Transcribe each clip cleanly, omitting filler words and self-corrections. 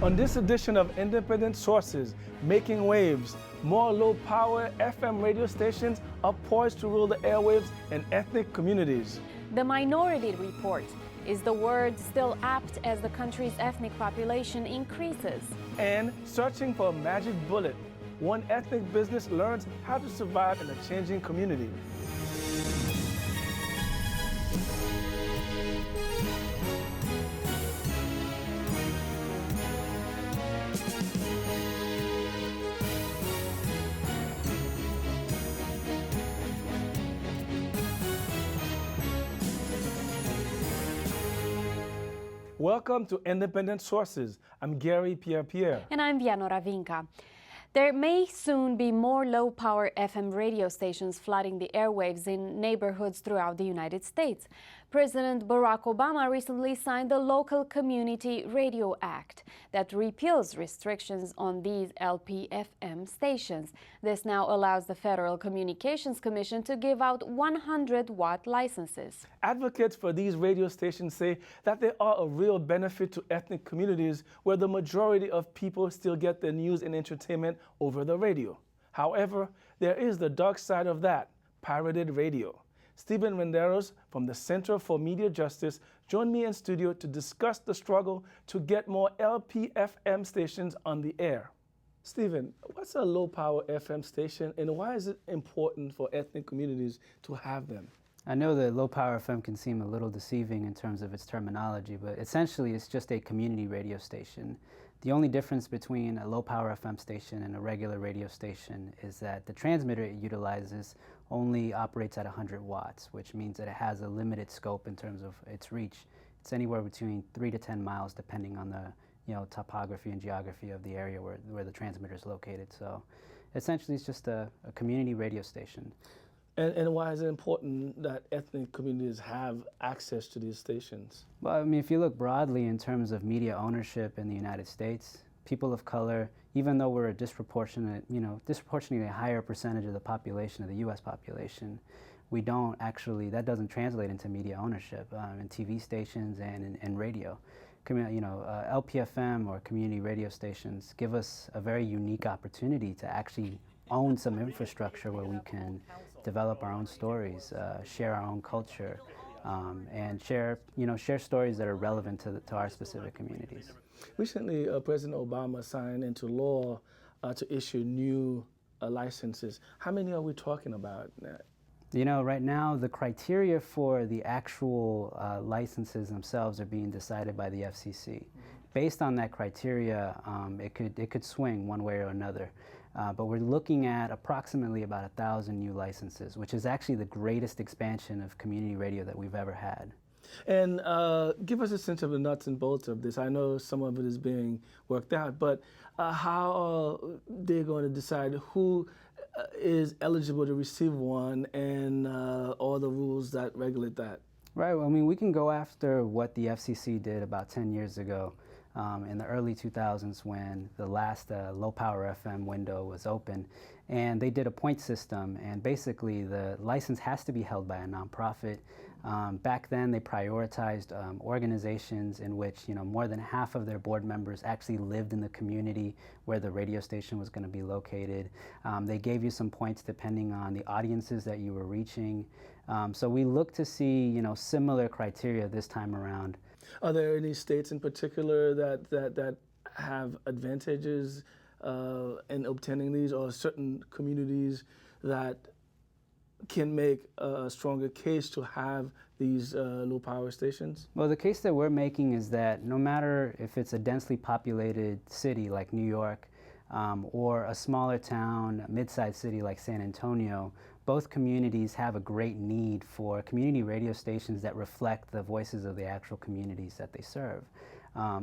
On this edition of Independent Sources, Making Waves, more low-power FM radio stations are poised to rule the airwaves in ethnic communities. The Minority Report. Is the word still apt as the country's ethnic population increases? And searching for a magic bullet, one ethnic business learns how to survive in a changing community. Welcome to Independent Sources. I'm Gary Pierre-Pierre. And I'm Vianora Vinca. There may soon be more low-power FM radio stations flooding the airwaves in neighborhoods throughout the United States. President Barack Obama recently signed the Local Community Radio Act that repeals restrictions on these LP-FM stations. This now allows the Federal Communications Commission to give out 100-watt licenses. Advocates for these radio stations say that they are a real benefit to ethnic communities where the majority of people still get their news and entertainment over the radio. However, there is the dark side of that, pirated radio. Stephen Renderos from the Center for Media Justice joined me in studio to discuss the struggle to get more LP-FM stations on the air. Stephen, what's a low-power FM station and why is it important for ethnic communities to have them? I know that low-power FM can seem a little deceiving in terms of its terminology, but essentially it's just a community radio station. The only difference between a low-power FM station and a regular radio station is that the transmitter it utilizes only operates at 100 watts, which means that it has a limited scope in terms of its reach. It's anywhere between 3 to 10 miles depending on the topography and geography of the area where the transmitter is located. So essentially it's just a community radio station. And why is it important that ethnic communities have access to these stations? Well, I mean, if you look broadly in terms of media ownership in the United States, people of color, even though we're a disproportionately higher percentage of the population, of the U.S. population, we don't actually, that doesn't translate into media ownership in TV stations and in radio. LPFM or community radio stations give us a very unique opportunity to actually own some infrastructure where we can develop our own stories, share our own culture, and share stories that are relevant to our specific communities. Recently, President Obama signed into law to issue new licenses. How many are we talking about? You know, right now the criteria for the actual licenses themselves are being decided by the FCC. Based on that criteria, it could swing one way or another. But we're looking at approximately about 1,000 new licenses, which is actually the greatest expansion of community radio that we've ever had. And give us a sense of the nuts and bolts of this. I know some of it is being worked out, but how are they going to decide who is eligible to receive one and all the rules that regulate that? Right, well, I mean, we can go after what the FCC did about 10 years ago. In the early 2000s when the last low-power FM window was open, and they did a point system, and basically the license has to be held by a nonprofit. Back then they prioritized organizations in which more than half of their board members actually lived in the community where the radio station was going to be located. They gave you some points depending on the audiences that you were reaching. So we look to see similar criteria this time around. Are there any states in particular that have advantages in obtaining these, or certain communities that can make a stronger case to have these low-power stations? Well, the case that we're making is that no matter if it's a densely populated city like New York or a smaller town, mid-sized city like San Antonio, both communities have a great need for community radio stations that reflect the voices of the actual communities that they serve.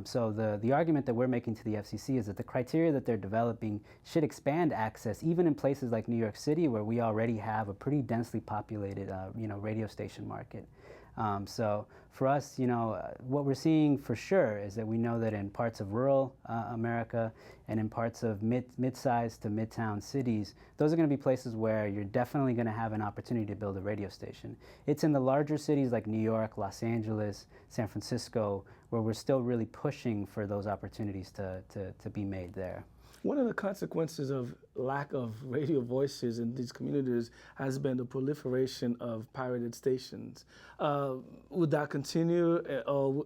So the argument that we're making to the FCC is that the criteria that they're developing should expand access even in places like New York City where we already have a pretty densely populated radio station market. So for us, what we're seeing for sure is that we know that in parts of rural America and in parts of mid-sized to midtown cities, those are going to be places where you're definitely going to have an opportunity to build a radio station. It's in the larger cities like New York, Los Angeles, San Francisco, where we're still really pushing for those opportunities to be made there. One of the consequences of lack of radio voices in these communities has been the proliferation of pirated stations. Would that continue,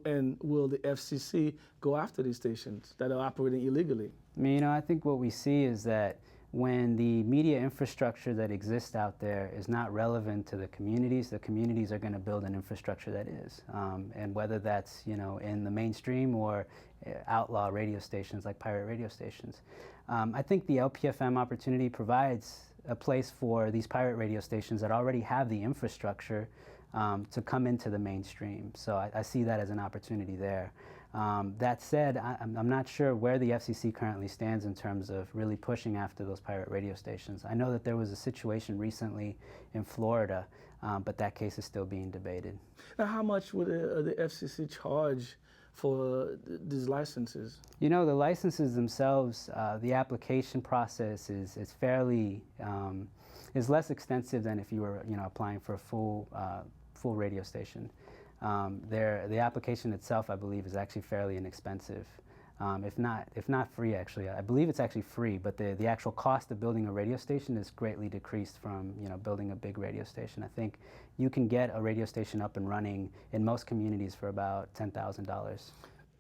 and will the FCC go after these stations that are operating illegally? I think what we see is that when the media infrastructure that exists out there is not relevant to the communities are going to build an infrastructure that is. And whether that's, in the mainstream or outlaw radio stations like pirate radio stations. I think the LPFM opportunity provides a place for these pirate radio stations that already have the infrastructure to come into the mainstream. So I see that as an opportunity there. That said, I'm not sure where the FCC currently stands in terms of really pushing after those pirate radio stations. I know that there was a situation recently in Florida, but that case is still being debated. Now, how much would the FCC charge for these licenses? The licenses themselves, the application process is fairly, is less extensive than if you were, applying for a full radio station. The application itself, I believe, is actually fairly inexpensive, if not free, actually. I believe it's actually free, but the actual cost of building a radio station is greatly decreased from building a big radio station. I think you can get a radio station up and running in most communities for about $10,000.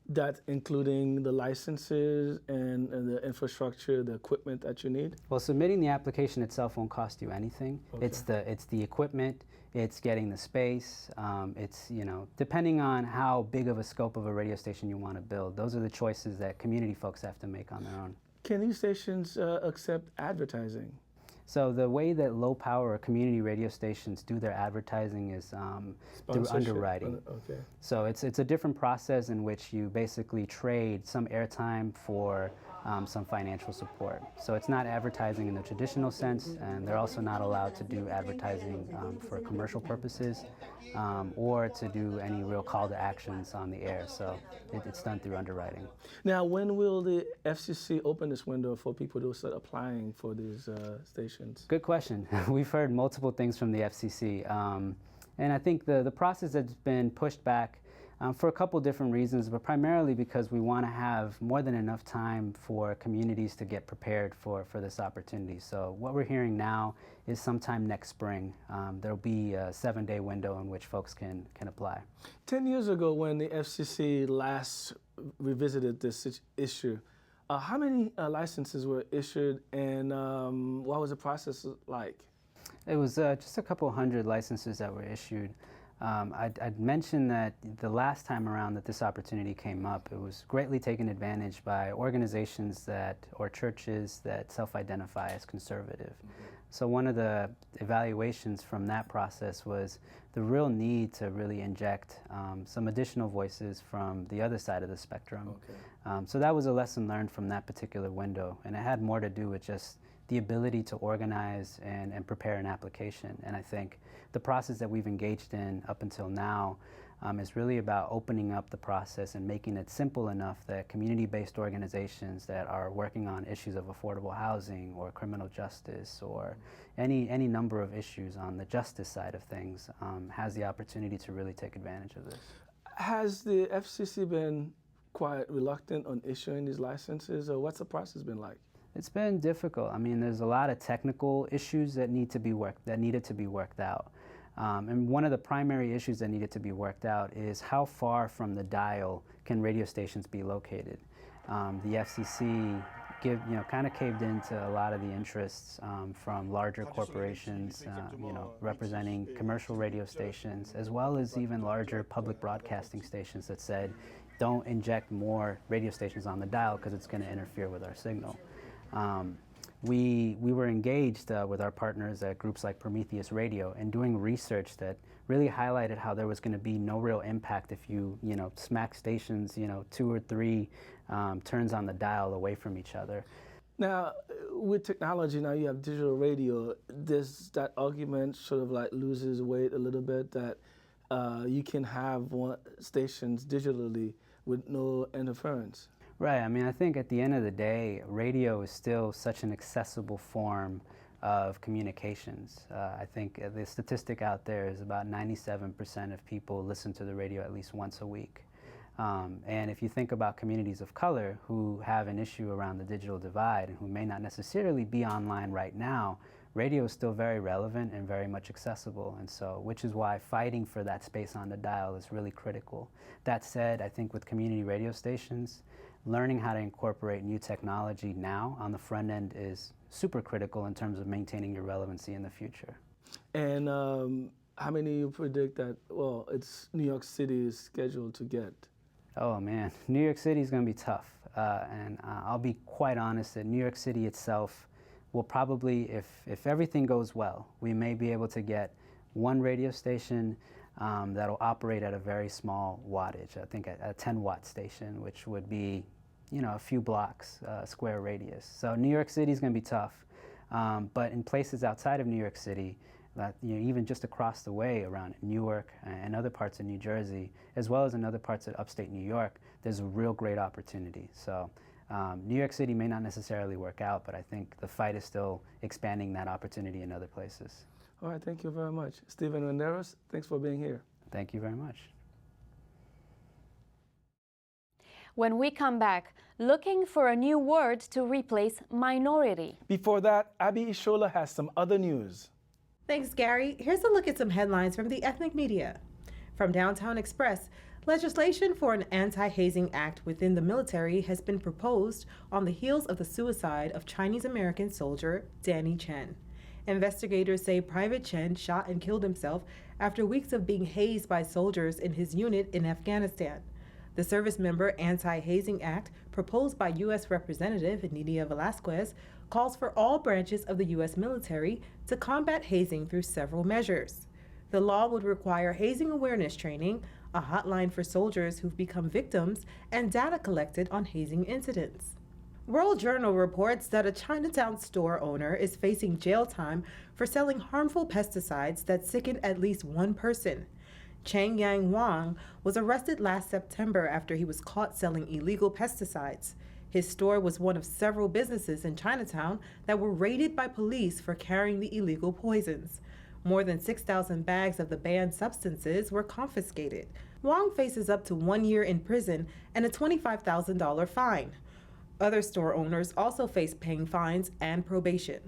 That's including the licenses and the infrastructure, the equipment that you need? Well, submitting the application itself won't cost you anything. Okay. It's the equipment, it's getting the space, it's, depending on how big of a scope of a radio station you want to build. Those are the choices that community folks have to make on their own. Can these stations accept advertising? So the way that low-power or community radio stations do their advertising is through underwriting. Okay. So it's a different process in which you basically trade some airtime for some financial support. So it's not advertising in the traditional sense, and they're also not allowed to do advertising for commercial purposes or to do any real call to actions on the air. So it's done through underwriting. Now, when will the FCC open this window for people to start applying for these stations? Good question. We've heard multiple things from the FCC. And I think the process has been pushed back for a couple different reasons, but primarily because we want to have more than enough time for communities to get prepared for this opportunity. So what we're hearing now is sometime next spring. There'll be a 7-day window in which folks can apply. 10 years ago, when the FCC last revisited this issue, how many licenses were issued, and what was the process like? It was just a couple hundred licenses that were issued. I'd mentioned that the last time around that this opportunity came up, it was greatly taken advantage by organizations or churches that self-identify as conservative. So one of the evaluations from that process was the real need to really inject some additional voices from the other side of the spectrum. Okay. So that was a lesson learned from that particular window, and it had more to do with just the ability to organize and prepare an application. And I think the process that we've engaged in up until now is really about opening up the process and making it simple enough that community-based organizations that are working on issues of affordable housing or criminal justice or any number of issues on the justice side of things has the opportunity to really take advantage of this. Has the FCC been quite reluctant on issuing these licenses, or what's the process been like? It's been difficult. I mean, there's a lot of technical issues that needed to be worked out. And one of the primary issues that needed to be worked out is how far from the dial can radio stations be located. The FCC kind of caved into a lot of the interests from larger corporations, representing commercial radio stations, as well as even larger public broadcasting stations that said, don't inject more radio stations on the dial because it's going to interfere with our signal. We were engaged with our partners at groups like Prometheus Radio and doing research that really highlighted how there was going to be no real impact if you smack stations 2 or 3 turns on the dial away from each other. Now, with technology, now you have digital radio. Does that argument sort of like loses weight a little bit that you can have stations digitally with no interference. Right. I mean, I think at the end of the day, radio is still such an accessible form of communications. I think the statistic out there is about 97% of people listen to the radio at least once a week. And if you think about communities of color who have an issue around the digital divide and who may not necessarily be online right now, radio is still very relevant and very much accessible, and so, which is why fighting for that space on the dial is really critical. That said, I think with community radio stations, learning how to incorporate new technology now on the front end is super critical in terms of maintaining your relevancy in the future. And how many you predict that, well, it's New York City is scheduled to get? Oh man, New York City is going to be tough. And I'll be quite honest that New York City itself will probably, if everything goes well, we may be able to get one radio station that'll operate at a very small wattage, I think a 10-watt station, which would be, you know, a few blocks square radius. So New York City is going to be tough, but in places outside of New York City, you know, even just across the way around Newark and other parts of New Jersey, as well as in other parts of upstate New York, there's a real great opportunity. So New York City may not necessarily work out, but I think the fight is still expanding that opportunity in other places. All right, thank you very much. Stephen Renderos, thanks for being here. Thank you very much. When we come back, looking for a new word to replace minority. Before that, Abby Ishola has some other news. Thanks, Gary. Here's a look at some headlines from the ethnic media. From Downtown Express, legislation for an anti-hazing act within the military has been proposed on the heels of the suicide of Chinese-American soldier Danny Chen. Investigators say Private Chen shot and killed himself after weeks of being hazed by soldiers in his unit in Afghanistan. The Service Member Anti-Hazing Act, proposed by U.S. Representative Nidia Velazquez, calls for all branches of the U.S. military to combat hazing through several measures. The law would require hazing awareness training, a hotline for soldiers who've become victims, and data collected on hazing incidents. World Journal reports that a Chinatown store owner is facing jail time for selling harmful pesticides that sickened at least one person. Cheng Yang Wang was arrested last September after he was caught selling illegal pesticides. His store was one of several businesses in Chinatown that were raided by police for carrying the illegal poisons. More than 6,000 bags of the banned substances were confiscated. Wang faces up to 1 year in prison and a $25,000 fine. Other store owners also face paying fines and probation.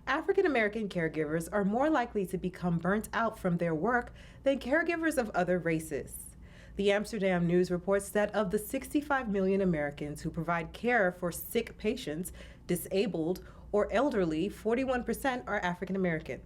African American caregivers are more likely to become burnt out from their work than caregivers of other races. The Amsterdam News reports that of the 65 million Americans who provide care for sick patients, disabled, or elderly, 41% are African American.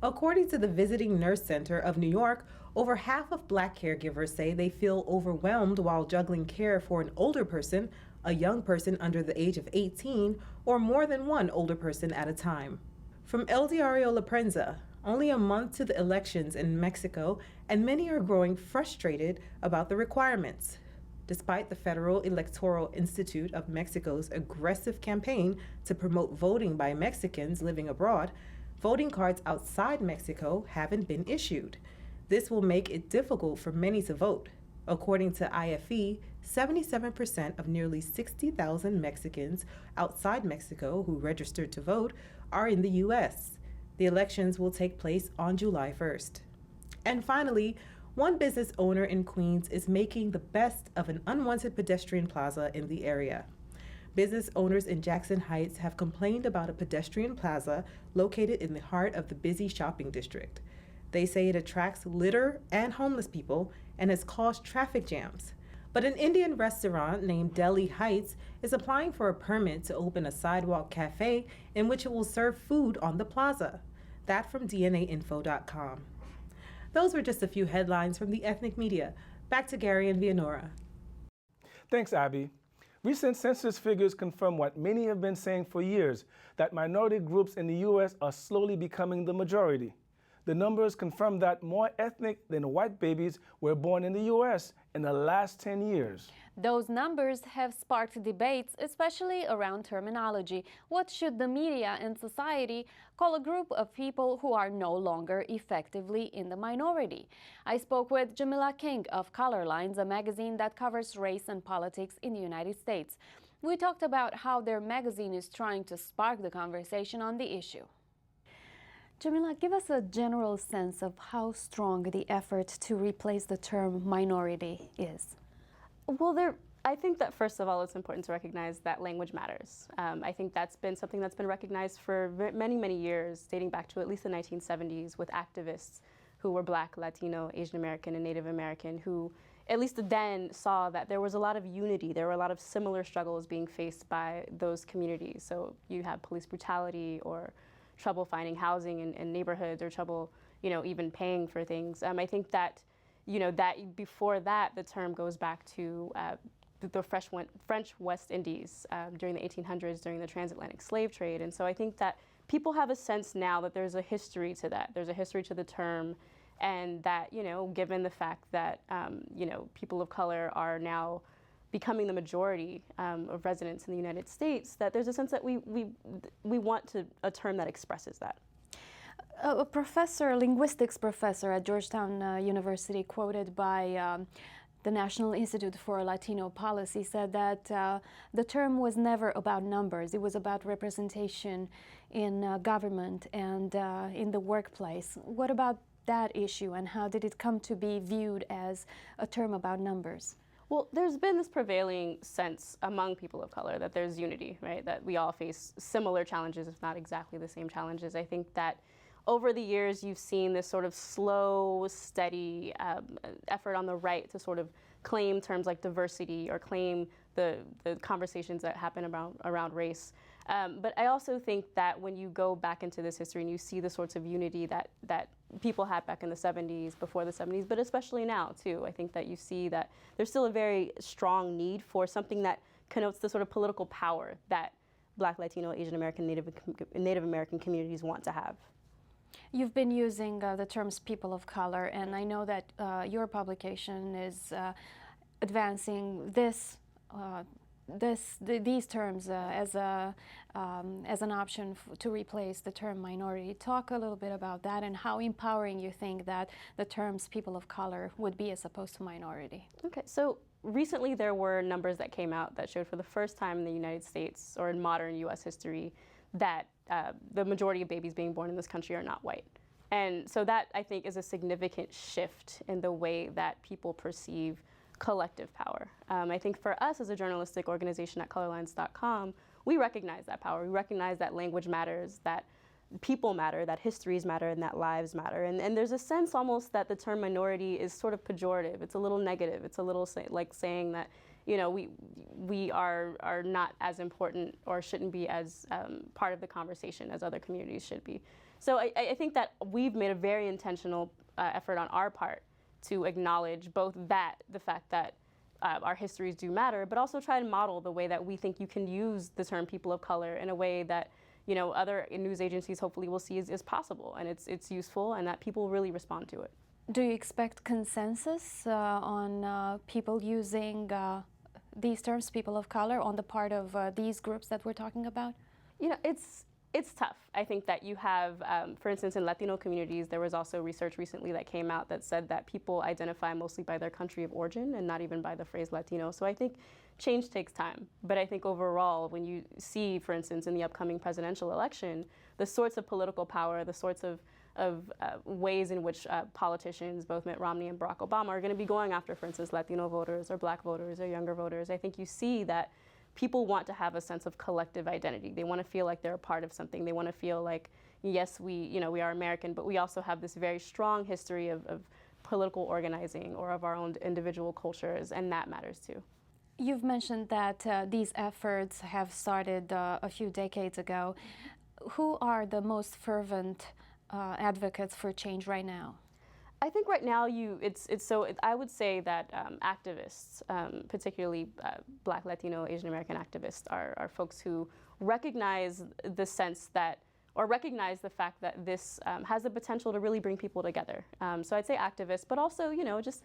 According to the Visiting Nurse Center of New York, over half of Black caregivers say they feel overwhelmed while juggling care for an older person, a young person under the age of 18, or more than one older person at a time. From El Diario La Prensa, only a month to the elections in Mexico, and many are growing frustrated about the requirements. Despite the Federal Electoral Institute of Mexico's aggressive campaign to promote voting by Mexicans living abroad, voting cards outside Mexico haven't been issued. This will make it difficult for many to vote. According to IFE, 77% of nearly 60,000 Mexicans outside Mexico who registered to vote are in the U.S. The elections will take place on July 1st. And finally, one business owner in Queens is making the best of an unwanted pedestrian plaza in the area. Business owners in Jackson Heights have complained about a pedestrian plaza located in the heart of the busy shopping district. They say it attracts litter and homeless people and has caused traffic jams. But an Indian restaurant named Delhi Heights is applying for a permit to open a sidewalk cafe in which it will serve food on the plaza. That from DNAinfo.com. Those were just a few headlines from the ethnic media. Back to Gary and Vianora. Thanks, Abby. Recent census figures confirm what many have been saying for years, that minority groups in the U.S. are slowly becoming the majority. The numbers confirm that more ethnic than white babies were born in the U.S. in the last 10 years. Those numbers have sparked debates, especially around terminology. What should the media and society call a group of people who are no longer effectively in the minority? I spoke with Jamila King of Color Lines, a magazine that covers race and politics in the United States. We talked about how their magazine is trying to spark the conversation on the issue. Jamila, give us a general sense of how strong the effort to replace the term minority is. Well, I think that first of all, it's important to recognize that language matters. I think that's been something that's been recognized for many, many years, dating back to at least the 1970s, with activists who were Black, Latino, Asian American, and Native American, who at least then saw that there was a lot of unity. There were a lot of similar struggles being faced by those communities. So you have police brutality or trouble finding housing in neighborhoods, or trouble, even paying for things. I think that, that before that, the term goes back to the French West Indies during the 1800s, during the transatlantic slave trade. And so I think that people have a sense now that there's a history to that. There's a history to the term, and that, given the fact that, people of color are now becoming the majority of residents in the United States, that there's a sense that we want a term that expresses that. A linguistics professor at Georgetown University, quoted by the National Institute for Latino Policy, said that the term was never about numbers. It was about representation in government and in the workplace. What about that issue, and how did it come to be viewed as a term about numbers? Well, there's been this prevailing sense among people of color that there's unity, right? That we all face similar challenges, if not exactly the same challenges. I think that over the years, you've seen this sort of slow, steady effort on the right to sort of claim terms like diversity, or claim the conversations that happen around race. But I also think that when you go back into this history and you see the sorts of unity that people had back in the 70s, before the 70s, but especially now too, I think that you see that there's still a very strong need for something that connotes the sort of political power that Black, Latino, Asian American, Native American communities want to have. You've been using the terms people of color, and I know that your publication is advancing these terms as an option to replace the term minority. Talk a little bit about that, and how empowering you think that the terms people of color would be as opposed to minority. Okay, so recently there were numbers that came out that showed for the first time in the United States, or in modern US history, that the majority of babies being born in this country are not white. And so that, I think, is a significant shift in the way that people perceive collective power. I think for us as a journalistic organization at colorlines.com, we recognize that power. We recognize that language matters, that people matter, that histories matter, and that lives matter. And there's a sense almost that the term minority is sort of pejorative. It's a little negative. It's a little like saying that, we are not as important, or shouldn't be as part of the conversation as other communities should be. So I think that we've made a very intentional effort on our part to acknowledge both the fact that our histories do matter, but also try to model the way that we think you can use the term people of color in a way that other news agencies hopefully will see is possible, and it's useful, and that people really respond to it. Do you expect consensus on people using these terms, people of color, on the part of these groups that we're talking about? It's tough. I think that you have, for instance, in Latino communities, there was also research recently that came out that said that people identify mostly by their country of origin and not even by the phrase Latino. So I think change takes time. But I think overall, when you see, for instance, in the upcoming presidential election, the sorts of political power, the sorts of ways in which politicians, both Mitt Romney and Barack Obama, are going to be going after, for instance, Latino voters or Black voters or younger voters, I think you see that people want to have a sense of collective identity. They want to feel like they're a part of something. They want to feel like, yes, we are American, but we also have this very strong history of political organizing, or of our own individual cultures, and that matters too. You've mentioned that these efforts have started a few decades ago. Who are the most fervent advocates for change right now? I think right now I would say that activists, particularly Black, Latino, Asian American activists, are folks who recognize the sense that or recognize the fact that this has the potential to really bring people together. So I'd say activists, but also, just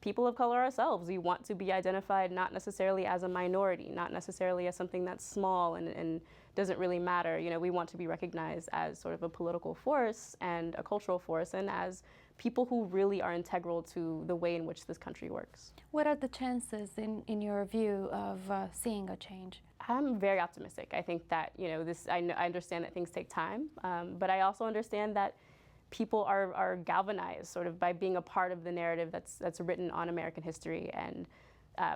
people of color ourselves. We want to be identified not necessarily as a minority, not necessarily as something that's small and doesn't really matter. We want to be recognized as sort of a political force and a cultural force, and as people who really are integral to the way in which this country works. What are the chances, in your view, of seeing a change? I'm very optimistic. I think that, I understand that things take time, but I also understand that people are galvanized sort of by being a part of the narrative that's written on American history, and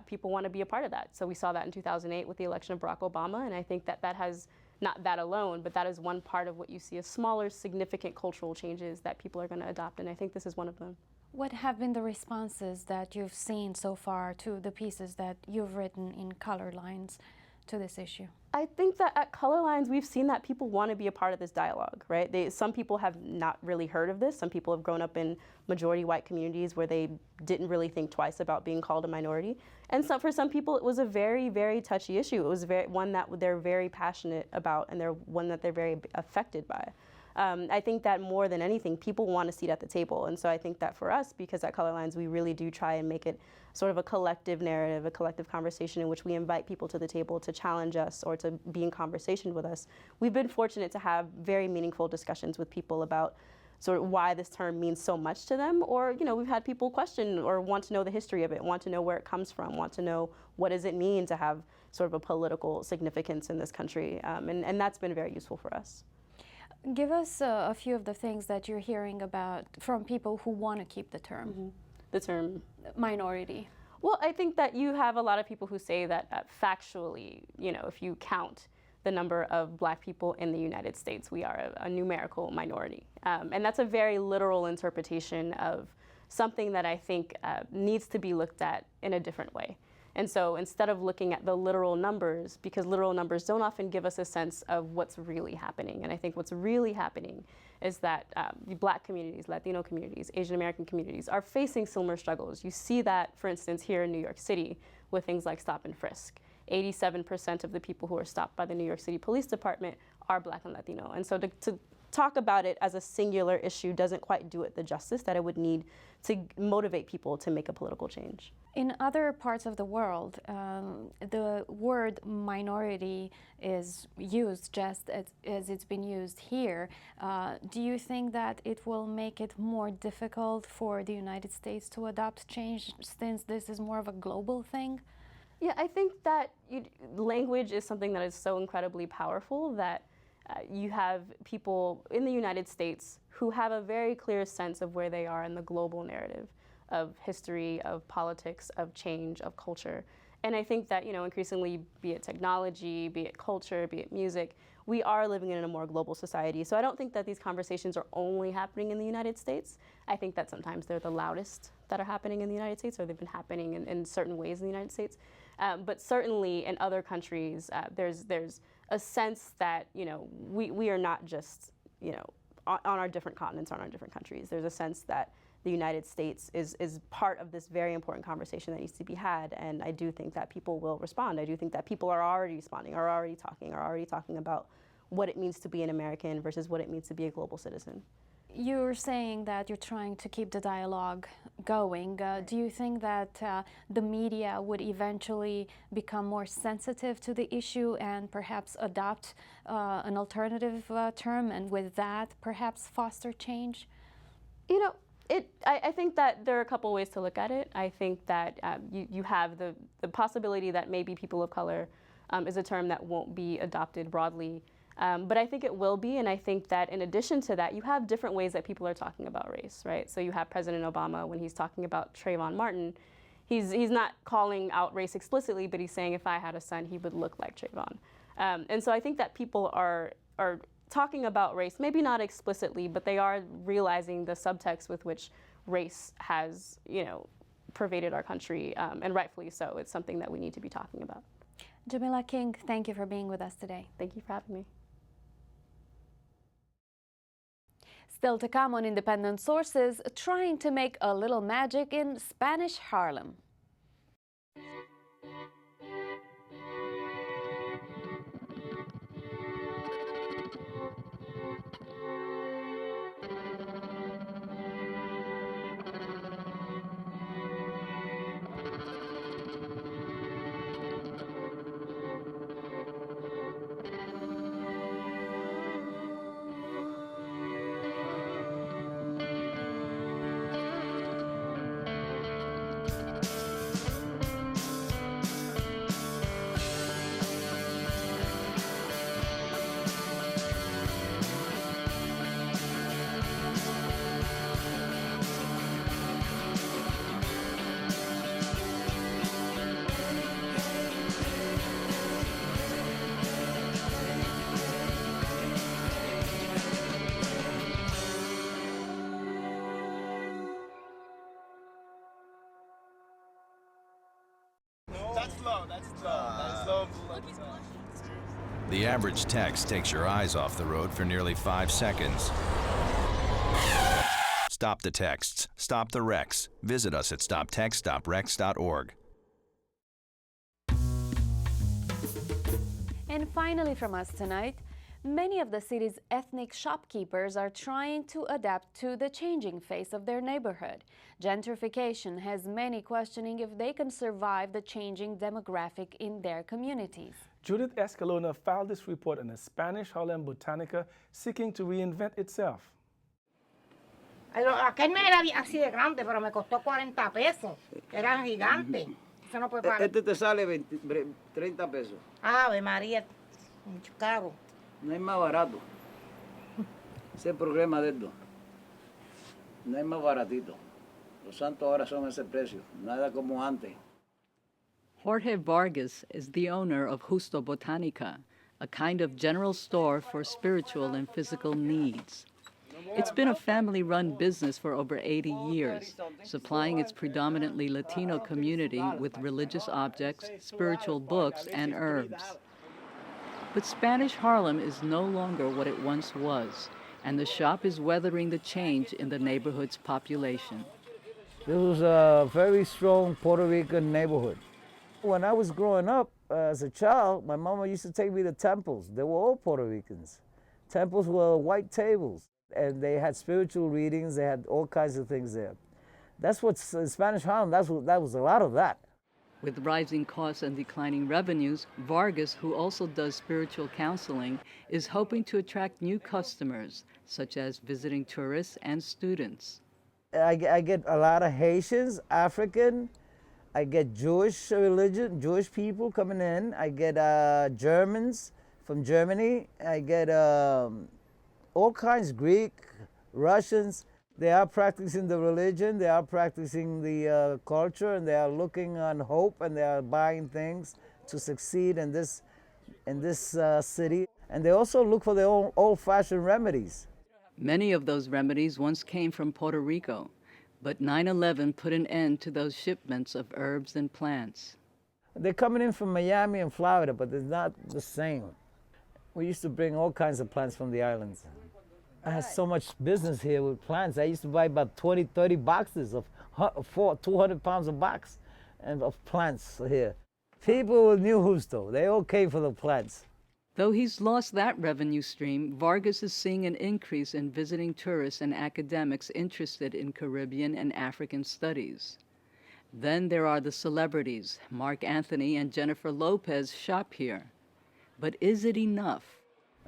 people want to be a part of that. So we saw that in 2008 with the election of Barack Obama, and I think that has, not that alone, but that is one part of what you see as smaller, significant cultural changes that people are going to adopt, and I think this is one of them. What have been the responses that you've seen so far to the pieces that you've written in Color Lines to this issue? I think that at Color Lines, we've seen that people want to be a part of this dialogue, right? Some people have not really heard of this. Some people have grown up in majority white communities where they didn't really think twice about being called a minority. And so for some people, it was a very, very touchy issue. It was one that they're very passionate about, and one that they're very affected by. I think that more than anything, people want a seat at the table. And so I think that for us, because at Color Lines, we really do try and make it sort of a collective narrative, a collective conversation in which we invite people to the table to challenge us or to be in conversation with us. We've been fortunate to have very meaningful discussions with people about sort of why this term means so much to them, or we've had people question or want to know the history of it, want to know where it comes from, want to know what does it mean to have sort of a political significance in this country, and that's been very useful for us. Give us a few of the things that you're hearing about from people who want to keep the term. Mm-hmm. The term minority. Well, I think that you have a lot of people who say that factually, if you count the number of Black people in the United States, we are a numerical minority. And that's a very literal interpretation of something that I think needs to be looked at in a different way. And so instead of looking at the literal numbers, because literal numbers don't often give us a sense of what's really happening. And I think what's really happening is that Black communities, Latino communities, Asian American communities are facing similar struggles. You see that, for instance, here in New York City with things like stop and frisk. 87% of the people who are stopped by the New York City Police Department are Black and Latino. And so to talk about it as a singular issue doesn't quite do it the justice that it would need to motivate people to make a political change. In other parts of the world, the word minority is used just as it's been used here. Do you think that it will make it more difficult for the United States to adopt change, since this is more of a global thing? Yeah, I think that language is something that is so incredibly powerful that you have people in the United States who have a very clear sense of where they are in the global narrative of history, of politics, of change, of culture. And I think that, increasingly, be it technology, be it culture, be it music, we are living in a more global society. So I don't think that these conversations are only happening in the United States. I think that sometimes they're the loudest that are happening in the United States, or they've been happening in certain ways in the United States. But certainly in other countries, there's a sense that, we are not just, on our different continents, on our different countries. There's a sense that the United States is part of this very important conversation that needs to be had, and I do think that people will respond. I do think that people are already responding, are already talking about what it means to be an American versus what it means to be a global citizen. You're saying that you're trying to keep the dialogue going. Do you think that the media would eventually become more sensitive to the issue and perhaps adopt an alternative term, and with that perhaps foster change? I think that there are a couple ways to look at it. I think that you have the possibility that maybe people of color is a term that won't be adopted broadly. But I think it will be, and I think that in addition to that, you have different ways that people are talking about race, right? So you have President Obama, when he's talking about Trayvon Martin, he's not calling out race explicitly, but he's saying if I had a son, he would look like Trayvon. And so I think that people are talking about race, maybe not explicitly, but they are realizing the subtext with which race has, pervaded our country, and rightfully so. It's something that we need to be talking about. Jamila King, thank you for being with us today. Thank you for having me. Still to come on Independent Sources, trying to make a little magic in Spanish Harlem. The average text takes your eyes off the road for nearly 5 seconds. Stop the texts. Stop the wrecks. Visit us at stoptextstoprex.org. And finally from us tonight, many of the city's ethnic shopkeepers are trying to adapt to the changing face of their neighborhood. Gentrification has many questioning if they can survive the changing demographic in their communities. Judith Escalona filed this report in the Spanish Harlem botánica seeking to reinvent itself. Aquel no era así de grande, pero me costó 40 pesos. Era gigante. Eso no puede pagar. Este te sale 30 pesos. Ave María, mucho caro. No hay más barato. Ese es el problema de esto. No hay más baratito. Los santos ahora son ese precio. Nada como antes. Jorge Vargas is the owner of Justo Botánica, a kind of general store for spiritual and physical needs. It's been a family-run business for over 80 years, supplying its predominantly Latino community with religious objects, spiritual books, and herbs. But Spanish Harlem is no longer what it once was, and the shop is weathering the change in the neighborhood's population. This was a very strong Puerto Rican neighborhood. When I was growing up as a child, my mama used to take me to temples. They were all Puerto Ricans. Temples were white tables, and they had spiritual readings. They had all kinds of things there. That's what's in Spanish Harlem. That was a lot of that. With rising costs and declining revenues, Vargas, who also does spiritual counseling, is hoping to attract new customers, such as visiting tourists and students. I get a lot of Haitians, African. I get Jewish religion, Jewish people coming in. I get Germans from Germany. I get all kinds, Greek, Russians. They are practicing the religion, they are practicing the culture, and they are looking on hope, and they are buying things to succeed in this city. And they also look for their own old-fashioned remedies. Many of those remedies once came from Puerto Rico, but 9/11 put an end to those shipments of herbs and plants. They're coming in from Miami and Florida, but it's not the same. We used to bring all kinds of plants from the islands. I had so much business here with plants. I used to buy about 20, 30 boxes of 200 pounds a box and of plants here. People knew Justo. They all came for the plants. Though he's lost that revenue stream, Vargas is seeing an increase in visiting tourists and academics interested in Caribbean and African studies. Then there are the celebrities. Mark Anthony and Jennifer Lopez shop here. But is it enough?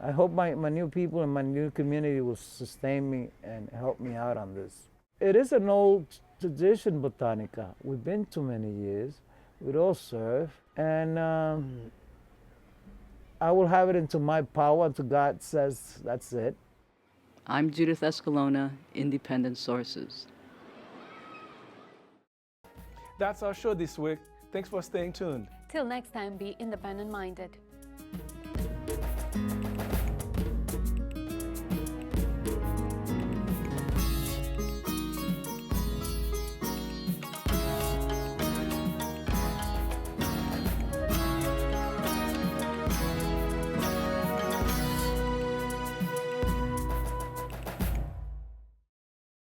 I hope my new people and my new community will sustain me and help me out on this. It is an old tradition, botánica. We've been too many years. We'd all serve. And I will have it into my power until God says that's it. I'm Judith Escalona, Independent Sources. That's our show this week. Thanks for staying tuned. Till next time, be independent-minded.